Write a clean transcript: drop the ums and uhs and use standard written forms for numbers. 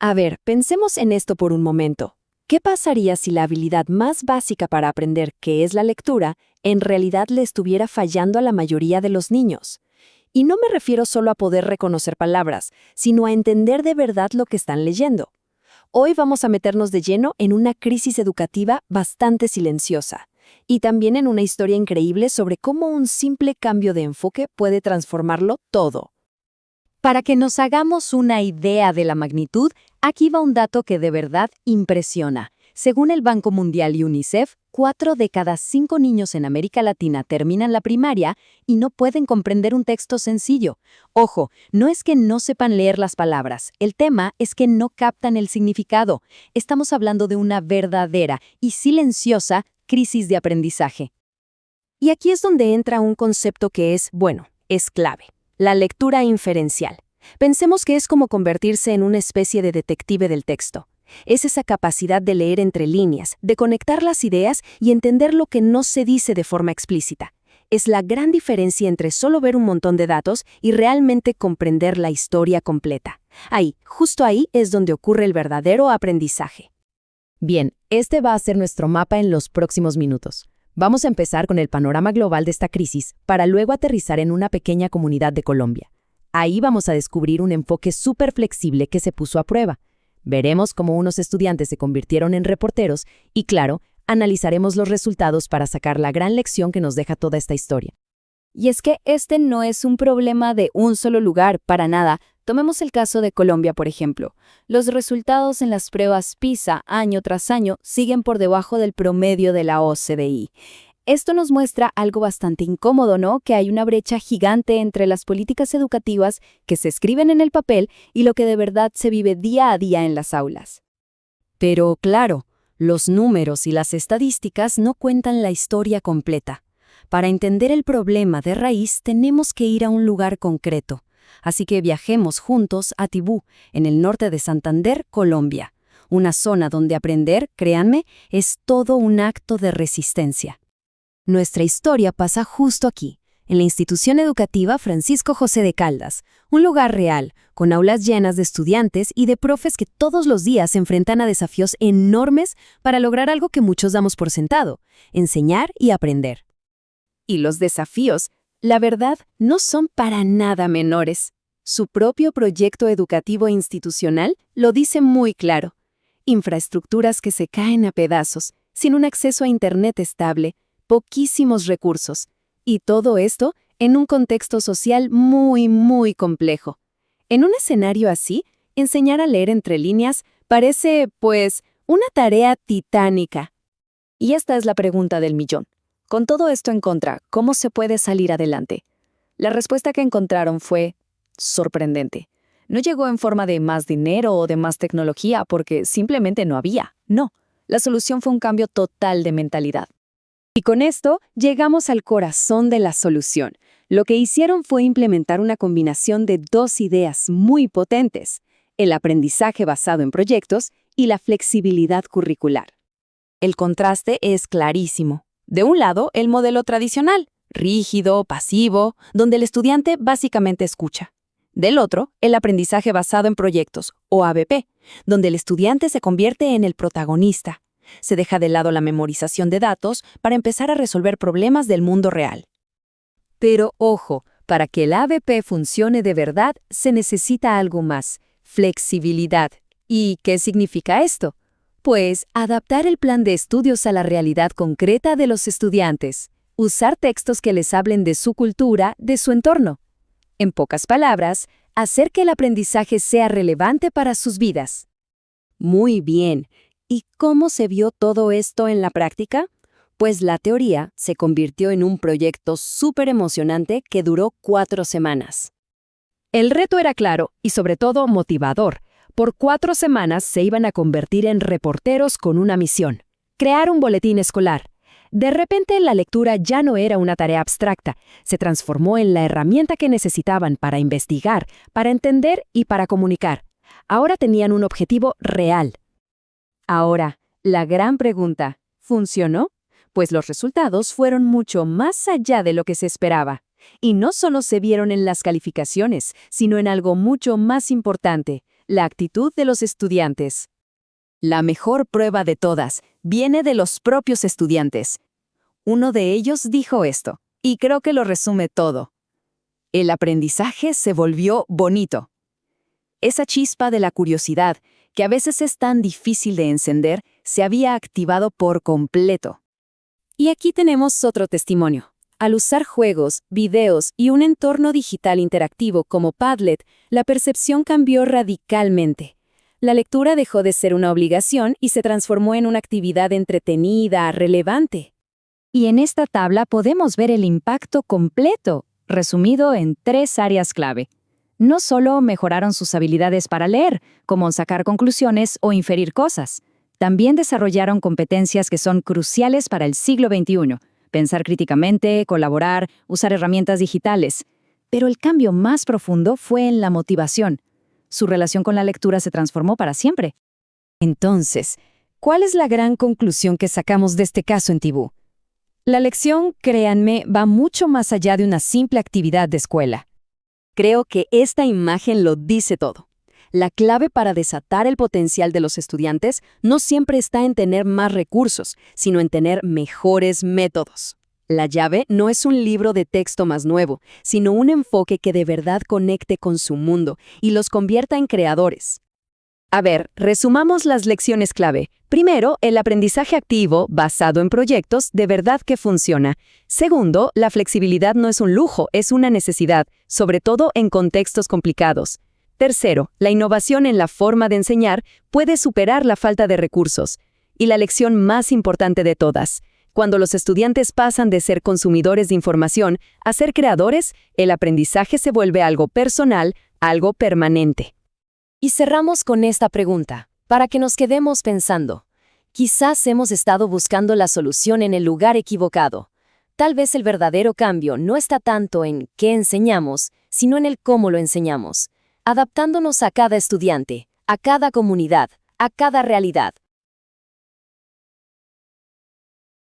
A ver, pensemos en esto por un momento. ¿Qué pasaría si la habilidad más básica para aprender, que es la lectura, en realidad le estuviera fallando a la mayoría de los niños? Y no me refiero solo a poder reconocer palabras, sino a entender de verdad lo que están leyendo. Hoy vamos a meternos de lleno en una crisis educativa bastante silenciosa, y también en una historia increíble sobre cómo un simple cambio de enfoque puede transformarlo todo. Para que nos hagamos una idea de la magnitud, aquí va un dato que de verdad impresiona. Según el Banco Mundial y UNICEF, 4 de cada 5 niños en América Latina terminan la primaria y no pueden comprender un texto sencillo. Ojo, no es que no sepan leer las palabras, el tema es que no captan el significado. Estamos hablando de una verdadera y silenciosa crisis de aprendizaje. Y aquí es donde entra un concepto que es clave: la lectura inferencial. Pensemos que es como convertirse en una especie de detective del texto. Es esa capacidad de leer entre líneas, de conectar las ideas y entender lo que no se dice de forma explícita. Es la gran diferencia entre solo ver un montón de datos y realmente comprender la historia completa. Justo ahí es donde ocurre el verdadero aprendizaje. Bien, este va a ser nuestro mapa en los próximos minutos. Vamos a empezar con el panorama global de esta crisis para luego aterrizar en una pequeña comunidad de Colombia. Ahí vamos a descubrir un enfoque súper flexible que se puso a prueba. Veremos cómo unos estudiantes se convirtieron en reporteros y, claro, analizaremos los resultados para sacar la gran lección que nos deja toda esta historia. Y es que este no es un problema de un solo lugar, para nada. Tomemos el caso de Colombia, por ejemplo. Los resultados en las pruebas PISA año tras año siguen por debajo del promedio de la OCDE. Esto nos muestra algo bastante incómodo, ¿no? Que hay una brecha gigante entre las políticas educativas que se escriben en el papel y lo que de verdad se vive día a día en las aulas. Pero claro, los números y las estadísticas no cuentan la historia completa. Para entender el problema de raíz tenemos que ir a un lugar concreto. Así que viajemos juntos a Tibú, en el norte de Santander, Colombia. Una zona donde aprender, créanme, es todo un acto de resistencia. Nuestra historia pasa justo aquí, en la institución educativa Francisco José de Caldas, un lugar real, con aulas llenas de estudiantes y de profes que todos los días se enfrentan a desafíos enormes para lograr algo que muchos damos por sentado: enseñar y aprender. Y los desafíos, la verdad, no son para nada menores. Su propio proyecto educativo institucional lo dice muy claro: infraestructuras que se caen a pedazos, sin un acceso a Internet estable, poquísimos recursos, y todo esto en un contexto social muy, muy complejo. En un escenario así, enseñar a leer entre líneas parece, una tarea titánica. Y esta es la pregunta del millón. Con todo esto en contra, ¿cómo se puede salir adelante? La respuesta que encontraron fue sorprendente. No llegó en forma de más dinero o de más tecnología porque simplemente no había. No, la solución fue un cambio total de mentalidad. Y con esto llegamos al corazón de la solución. Lo que hicieron fue implementar una combinación de dos ideas muy potentes: el aprendizaje basado en proyectos y la flexibilidad curricular. El contraste es clarísimo. De un lado, el modelo tradicional, rígido, pasivo, donde el estudiante básicamente escucha. Del otro, el aprendizaje basado en proyectos, o ABP, donde el estudiante se convierte en el protagonista. Se deja de lado la memorización de datos para empezar a resolver problemas del mundo real. Pero ojo, para que el ABP funcione de verdad, se necesita algo más: flexibilidad. ¿Y qué significa esto? Pues adaptar el plan de estudios a la realidad concreta de los estudiantes. Usar textos que les hablen de su cultura, de su entorno. En pocas palabras, hacer que el aprendizaje sea relevante para sus vidas. Muy bien. ¿Y cómo se vio todo esto en la práctica? Pues la teoría se convirtió en un proyecto súper emocionante que duró 4 semanas. El reto era claro y sobre todo motivador. Por 4 semanas se iban a convertir en reporteros con una misión: crear un boletín escolar. De repente la lectura ya no era una tarea abstracta, se transformó en la herramienta que necesitaban para investigar, para entender y para comunicar. Ahora tenían un objetivo real. Ahora, la gran pregunta: ¿funcionó? Pues los resultados fueron mucho más allá de lo que se esperaba. Y no solo se vieron en las calificaciones, sino en algo mucho más importante: la actitud de los estudiantes. La mejor prueba de todas viene de los propios estudiantes. Uno de ellos dijo esto, y creo que lo resume todo. El aprendizaje se volvió bonito. Esa chispa de la curiosidad, que a veces es tan difícil de encender, se había activado por completo. Y aquí tenemos otro testimonio. Al usar juegos, videos y un entorno digital interactivo como Padlet, la percepción cambió radicalmente. La lectura dejó de ser una obligación y se transformó en una actividad entretenida, relevante. Y en esta tabla podemos ver el impacto completo, resumido en 3 áreas clave. No solo mejoraron sus habilidades para leer, como sacar conclusiones o inferir cosas, también desarrollaron competencias que son cruciales para el siglo XXI. Pensar críticamente, colaborar, usar herramientas digitales. Pero el cambio más profundo fue en la motivación. Su relación con la lectura se transformó para siempre. Entonces, ¿cuál es la gran conclusión que sacamos de este caso en Tibú? La lección, créanme, va mucho más allá de una simple actividad de escuela. Creo que esta imagen lo dice todo. La clave para desatar el potencial de los estudiantes no siempre está en tener más recursos, sino en tener mejores métodos. La llave no es un libro de texto más nuevo, sino un enfoque que de verdad conecte con su mundo y los convierta en creadores. A ver, resumamos las lecciones clave. Primero, el aprendizaje activo, basado en proyectos, de verdad que funciona. Segundo, la flexibilidad no es un lujo, es una necesidad, sobre todo en contextos complicados. Tercero, la innovación en la forma de enseñar puede superar la falta de recursos. Y la lección más importante de todas, cuando los estudiantes pasan de ser consumidores de información a ser creadores, el aprendizaje se vuelve algo personal, algo permanente. Y cerramos con esta pregunta, para que nos quedemos pensando. Quizás hemos estado buscando la solución en el lugar equivocado. Tal vez el verdadero cambio no está tanto en qué enseñamos, sino en el cómo lo enseñamos, adaptándonos a cada estudiante, a cada comunidad, a cada realidad.